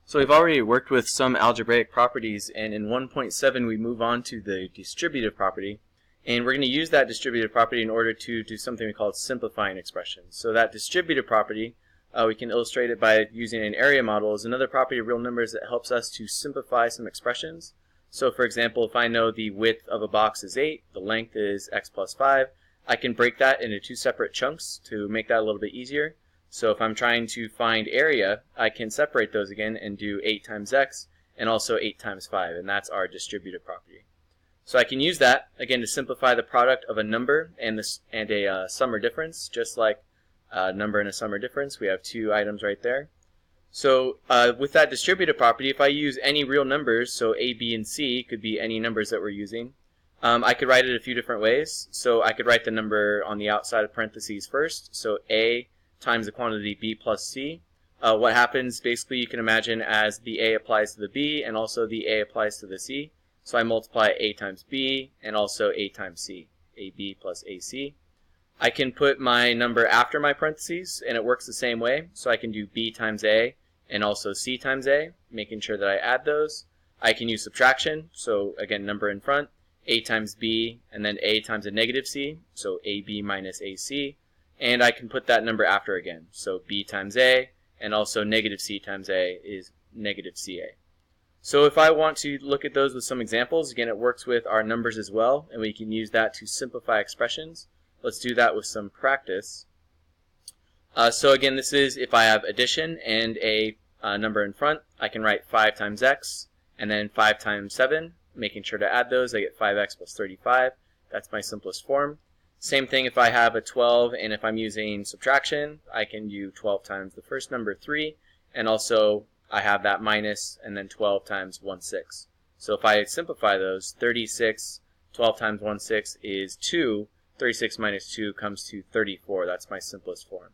So we've already worked with some algebraic properties, and in 1.7 we move on to the distributive property. And we're going to use that distributive property in order to do something we call simplifying expressions. So that distributive property, we can illustrate it by using an area model, is another property of real numbers that helps us to simplify some expressions. So for example, if I know the width of a box is 8, the length is x plus 5, I can break that into two separate chunks to make that a little bit easier. So if I'm trying to find area, I can separate those again and do 8 times x and also 8 times 5, and that's our distributive property. So I can use that, again, to simplify the product of a number and a sum or difference. Just like a number and a sum or difference, we have two items right there. So with that distributive property, if I use any real numbers, so a, b, and c could be any numbers that we're using, I could write it a few different ways. So I could write the number on the outside of parentheses first, so a times the quantity b plus c. What happens, basically, you can imagine as the a applies to the b and also the a applies to the c. So I multiply a times b and also a times c, ab plus ac. I can put my number after my parentheses, and it works the same way. So I can do b times a and also c times a, making sure that I add those. I can use subtraction, so again, number in front, a times b and then a times a negative c, so ab minus ac. And I can put that number after again. So b times a and also negative c times a is negative ca. So if I want to look at those with some examples, again, it works with our numbers as well, and we can use that to simplify expressions. Let's do that with some practice. So again, this is if I have addition and a number in front, I can write 5 times x and then 5 times 7, making sure to add those. I get 5x plus 35. That's my simplest form. Same thing if I have a 12, and if I'm using subtraction, I can do 12 times the first number, 3, and also I have that minus, and then 12 times 1 6. So if I simplify those, 36, 12 times 1 6 is 2, 36 minus 2 comes to 34. That's my simplest form.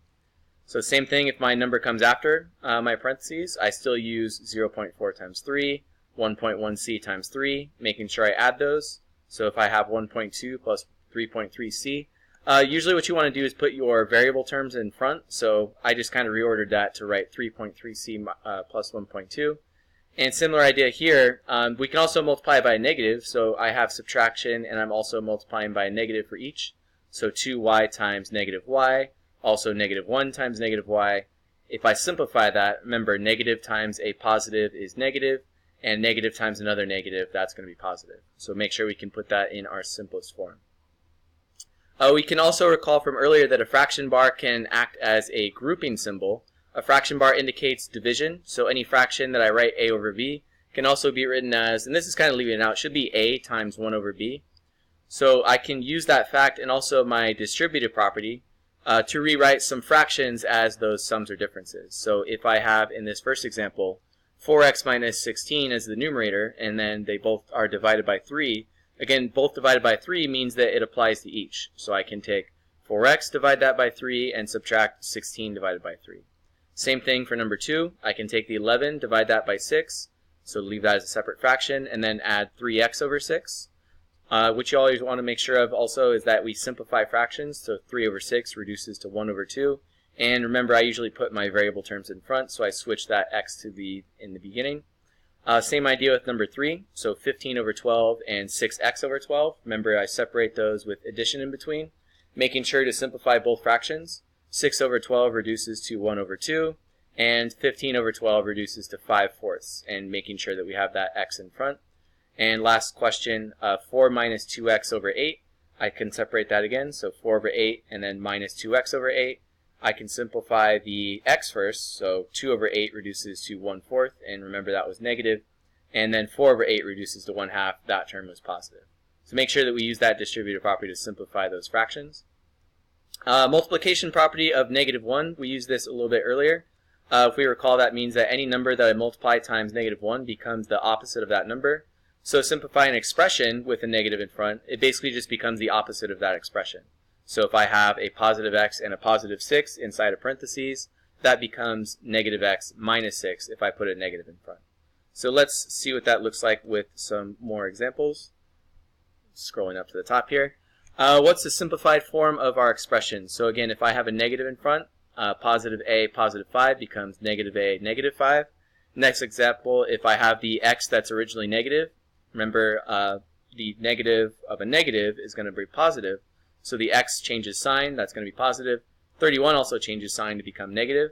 So same thing if my number comes after my parentheses, I still use 0.4 times 3, 1.1c times 3, making sure I add those. So if I have 1.2 plus 3.3c. Usually what you want to do is put your variable terms in front, so I just kind of reordered that to write 3.3c plus 1.2. And similar idea here, we can also multiply by a negative, so I have subtraction and I'm also multiplying by a negative for each. So 2y times negative y, also negative 1 times negative y. If I simplify that, remember negative times a positive is negative, and negative times another negative, that's going to be positive. So make sure we can put that in our simplest form. We can also recall from earlier that a fraction bar can act as a grouping symbol. A fraction bar indicates division, so any fraction that I write a over b can also be written as, and this is kind of leaving it out, should be a times 1 over b. So I can use that fact and also my distributive property to rewrite some fractions as those sums or differences. So if I have, in this first example, 4x minus 16 as the numerator, and then they both are divided by 3, again, both divided by 3 means that it applies to each. So I can take 4x, divide that by 3, and subtract 16 divided by 3. Same thing for number 2. I can take the 11, divide that by 6, so leave that as a separate fraction, and then add 3x over 6. What you always want to make sure of also is that we simplify fractions, so 3 over 6 reduces to 1 over 2. And remember, I usually put my variable terms in front, so I switch that x to be in the beginning. Same idea with number 3, so 15 over 12 and 6x over 12. Remember, I separate those with addition in between, making sure to simplify both fractions. 6 over 12 reduces to 1 over 2, and 15 over 12 reduces to 5/4, and making sure that we have that x in front. And last question, 4 minus 2x over 8. I can separate that again, so 4 over 8 and then minus 2x over 8. I can simplify the x first, so 2 over 8 reduces to 1/4, and remember that was negative. And then 4 over 8 reduces to 1/2, that term was positive. So make sure that we use that distributive property to simplify those fractions. Multiplication property of negative 1, we used this a little bit earlier. If we recall, that means that any number that I multiply times negative 1 becomes the opposite of that number. So simplify an expression with a negative in front, it basically just becomes the opposite of that expression. So if I have a positive x and a positive 6 inside of parentheses, that becomes negative x minus 6 if I put a negative in front. So let's see what that looks like with some more examples. Scrolling up to the top here. What's the simplified form of our expression? So again, if I have a negative in front, positive a, positive 5 becomes negative a, negative 5. Next example, if I have the x that's originally negative, remember the negative of a negative is going to be positive, so the x changes sign, that's going to be positive. 31 also changes sign to become negative.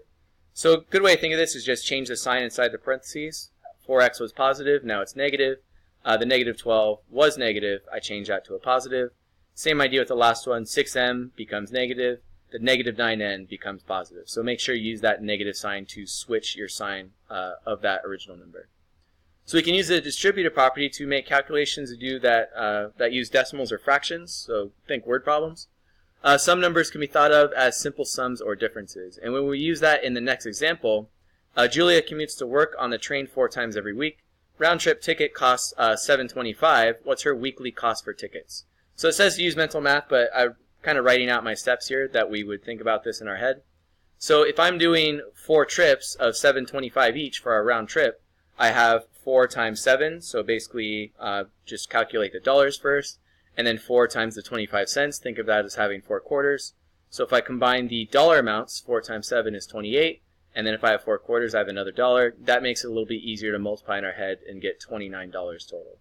So a good way to think of this is just change the sign inside the parentheses. 4x was positive, now it's negative. The negative 12 was negative, I change that to a positive. Same idea with the last one, 6m becomes negative, the negative 9n becomes positive. So make sure you use that negative sign to switch your sign of that original number. So we can use the distributive property to make calculations that use decimals or fractions, so think word problems. Some numbers can be thought of as simple sums or differences. And when we use that in the next example, Julia commutes to work on the train 4 times every week. Round trip ticket costs $7.25. What's her weekly cost for tickets? So it says to use mental math, but I'm kind of writing out my steps here that we would think about this in our head. So if I'm doing 4 trips of $7.25 each for a round trip, I have 4 times 7, so basically just calculate the dollars first, and then 4 times the 25 cents, think of that as having 4 quarters. So if I combine the dollar amounts, 4 times 7 is 28, and then if I have 4 quarters, I have another dollar. That makes it a little bit easier to multiply in our head and get $29 total.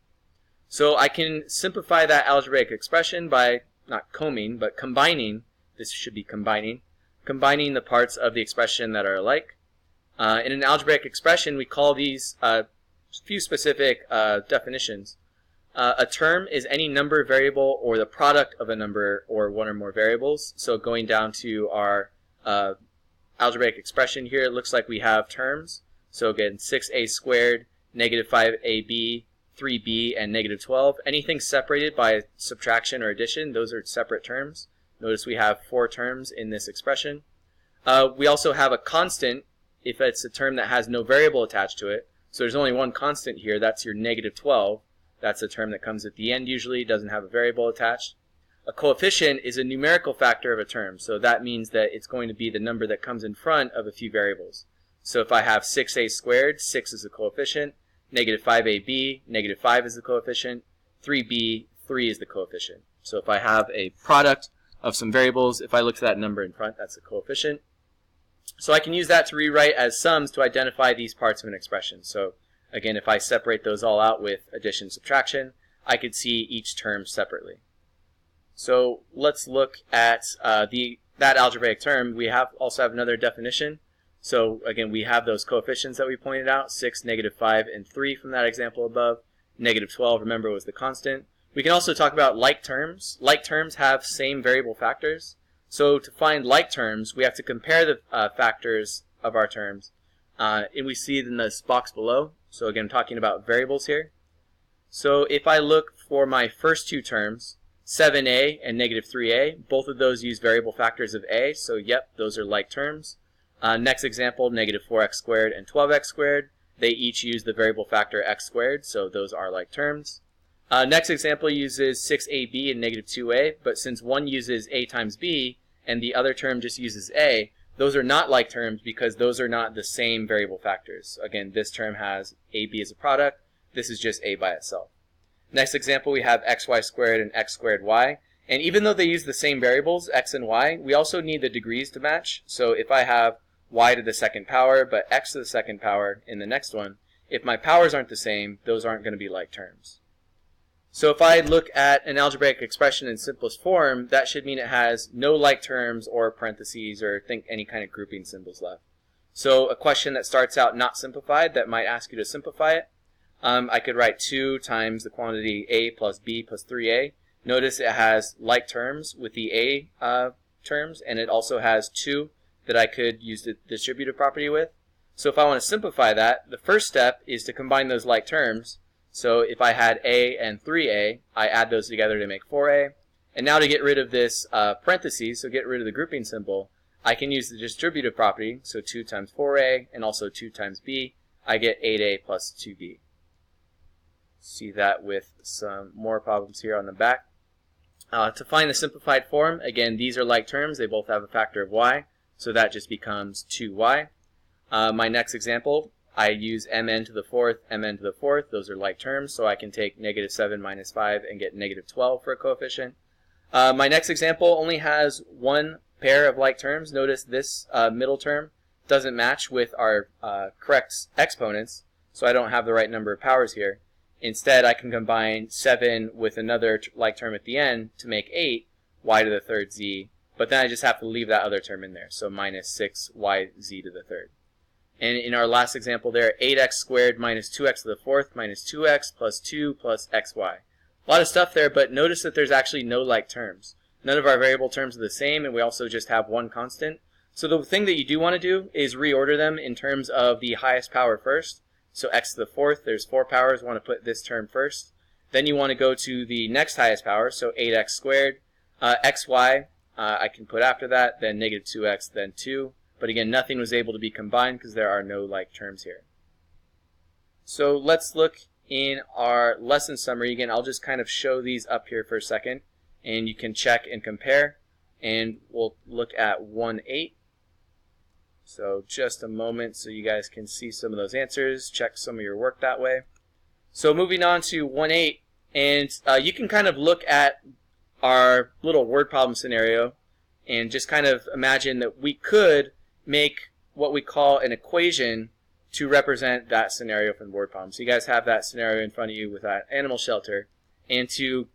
So I can simplify that algebraic expression by not combing, but combining. This should be combining the parts of the expression that are alike. In an algebraic expression, we call these few specific definitions. A term is any number, variable, or the product of a number or one or more variables. So going down to our algebraic expression here, it looks like we have terms. So again, 6a squared, negative 5ab, 3b, and negative 12. Anything separated by subtraction or addition, those are separate terms. Notice we have 4 terms in this expression. We also have a constant if it's a term that has no variable attached to it. So there's only one constant here, that's your negative 12. That's a term that comes at the end usually, doesn't have a variable attached. A coefficient is a numerical factor of a term, so that means that it's going to be the number that comes in front of a few variables. So if I have 6a squared, 6 is the coefficient, negative 5ab, negative 5 is the coefficient, 3b, 3 is the coefficient. So if I have a product of some variables, if I look at that number in front, that's the coefficient. So I can use that to rewrite as sums to identify these parts of an expression. So again, if I separate those all out with addition, subtraction, I could see each term separately. So let's look at that algebraic term. We also have another definition. So again, we have those coefficients that we pointed out, 6, negative 5, and 3 from that example above. Negative 12, remember, was the constant. We can also talk about like terms. Like terms have same variable factors. So to find like terms, we have to compare the factors of our terms. And we see it in this box below. So again, I'm talking about variables here. So if I look for my first 2 terms, 7a and negative 3a, both of those use variable factors of a. So yep, those are like terms. Next example, negative 4x squared and 12x squared. They each use the variable factor x squared, so those are like terms. Next example uses 6ab and negative 2a, but since one uses a times b and the other term just uses a, those are not like terms because those are not the same variable factors. Again, this term has ab as a product. This is just a by itself. Next example, we have xy squared and x squared y. And even though they use the same variables, x and y, we also need the degrees to match. So if I have y to the second power, but x to the second power in the next one, if my powers aren't the same, those aren't going to be like terms. So if I look at an algebraic expression in simplest form, that should mean it has no like terms or parentheses or think any kind of grouping symbols left. So a question that starts out not simplified that might ask you to simplify it, I could write 2 times the quantity a plus b plus 3a. Notice it has like terms with the a terms, and it also has 2 that I could use the distributive property with. So if I want to simplify that, the first step is to combine those like terms. So if I had a and 3a, I add those together to make 4a. And now to get rid of this parentheses, so get rid of the grouping symbol, I can use the distributive property. So 2 times 4a and also 2 times b, I get 8a plus 2b. See that with some more problems here on the back. To find the simplified form, again, these are like terms. They both have a factor of y, so that just becomes 2y. My next example, I use mn to the 4th, mn to the 4th. Those are like terms, so I can take negative 7 minus 5 and get negative 12 for a coefficient. My next example only has one pair of like terms. Notice this middle term, doesn't match with our correct exponents, so I don't have the right number of powers here. Instead, I can combine 7 with another like term at the end to make 8, y to the third z, but then I just have to leave that other term in there, so minus 6 y z to the third. And in our last example there, 8x squared minus 2x to the fourth minus 2x plus 2 plus xy. A lot of stuff there, but notice that there's actually no like terms. None of our variable terms are the same, and we also just have one constant. So the thing that you do want to do is reorder them in terms of the highest power first. So x to the fourth, there's 4 powers, want to put this term first. Then you want to go to the next highest power, so 8x squared. Xy, I can put after that, then negative 2x, then 2. But again, nothing was able to be combined because there are no like terms here. So let's look in our lesson summary. Again, I'll just kind of show these up here for a second, and you can check and compare. And we'll look at 1.8. So just a moment so you guys can see some of those answers, check some of your work that way. So moving on to 1.8, and you can kind of look at our little word problem scenario and just kind of imagine that we could make what we call an equation to represent that scenario from the word problem. So you guys have that scenario in front of you with that animal shelter, and to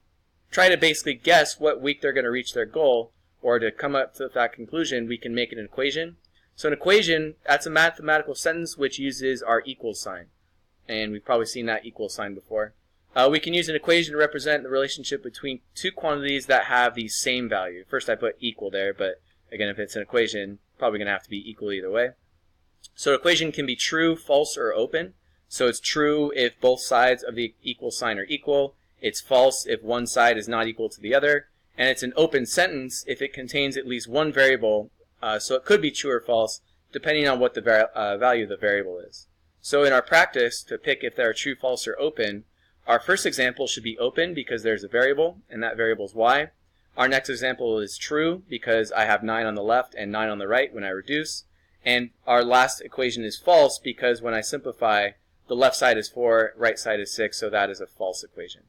try to basically guess what week they're going to reach their goal, or to come up to that conclusion, we can make an equation. So an equation, that's a mathematical sentence which uses our equal sign. And we've probably seen that equal sign before. We can use an equation to represent the relationship between two quantities that have the same value. First I put equal there, but again, if it's an equation, probably going to have to be equal either way. So an equation can be true, false, or open. So it's true if both sides of the equal sign are equal. It's false if one side is not equal to the other. And it's an open sentence if it contains at least one variable. So it could be true or false, depending on what the value of the variable is. So in our practice, to pick if they're true, false, or open, our first example should be open because there's a variable, and that variable is y. Our next example is true because I have 9 on the left and 9 on the right when I reduce. And our last equation is false because when I simplify, the left side is 4, right side is 6, so that is a false equation.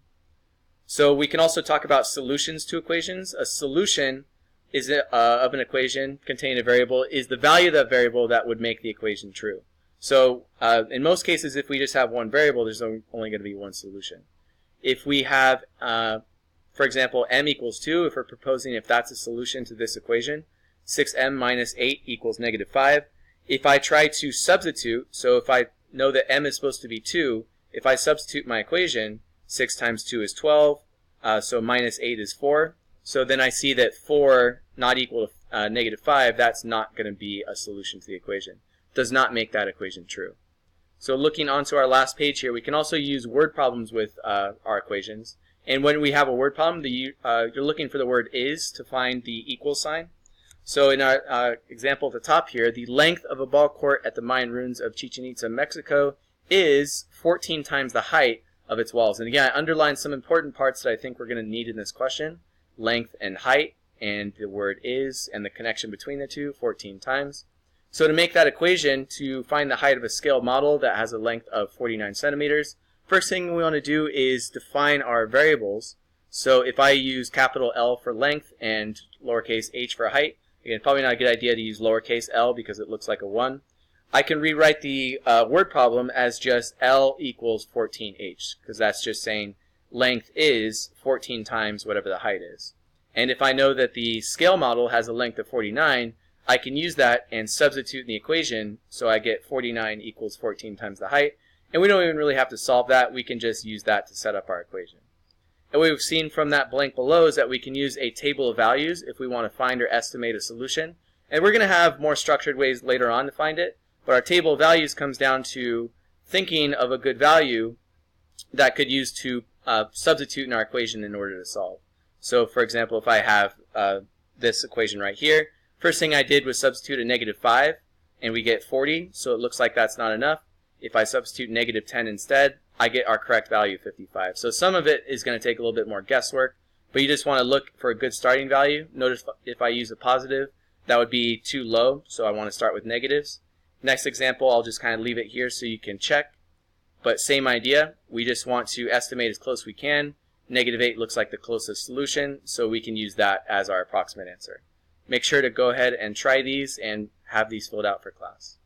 So we can also talk about solutions to equations. A solution is of an equation containing a variable is the value of that variable that would make the equation true. So in most cases, if we just have one variable, there's only going to be one solution. If we have, for example, m equals 2, if we're proposing if that's a solution to this equation, 6m minus 8 equals negative 5. If I try to substitute, so if I know that m is supposed to be 2, if I substitute my equation, 6 times 2 is 12, so minus 8 is 4. So then I see that 4 not equal to negative 5, that's not going to be a solution to the equation. Does not make that equation true. So looking onto our last page here, we can also use word problems with our equations. And when we have a word problem, you're looking for the word is to find the equal sign. So in our example at the top here, the length of a ball court at the Mayan ruins of Chichen Itza, Mexico is 14 times the height of its walls. And again, I underlined some important parts that I think we're going to need in this question. Length and height, and the word is, and the connection between the two, 14 times. So to make that equation, to find the height of a scale model that has a length of 49 centimeters, first thing we want to do is define our variables. So if I use capital L for length and lowercase h for height, again, probably not a good idea to use lowercase l because it looks like a 1. I can rewrite the word problem as just L equals 14h, because that's just saying length is 14 times whatever the height is. And if I know that the scale model has a length of 49, I can use that and substitute in the equation, so I get 49 equals 14 times the height. And we don't even really have to solve that. We can just use that to set up our equation. And what we've seen from that blank below is that we can use a table of values if we want to find or estimate a solution. And we're going to have more structured ways later on to find it. But our table of values comes down to thinking of a good value that could use to substitute in our equation in order to solve. So for example, if I have this equation right here, first thing I did was substitute a negative 5, and we get 40, so it looks like that's not enough. If I substitute negative 10 instead, I get our correct value, 55. So some of it is going to take a little bit more guesswork, but you just want to look for a good starting value. Notice if I use a positive, that would be too low, so I want to start with negatives. Next example, I'll just kind of leave it here so you can check. But same idea, we just want to estimate as close as we can. Negative 8 looks like the closest solution, so we can use that as our approximate answer. Make sure to go ahead and try these and have these filled out for class.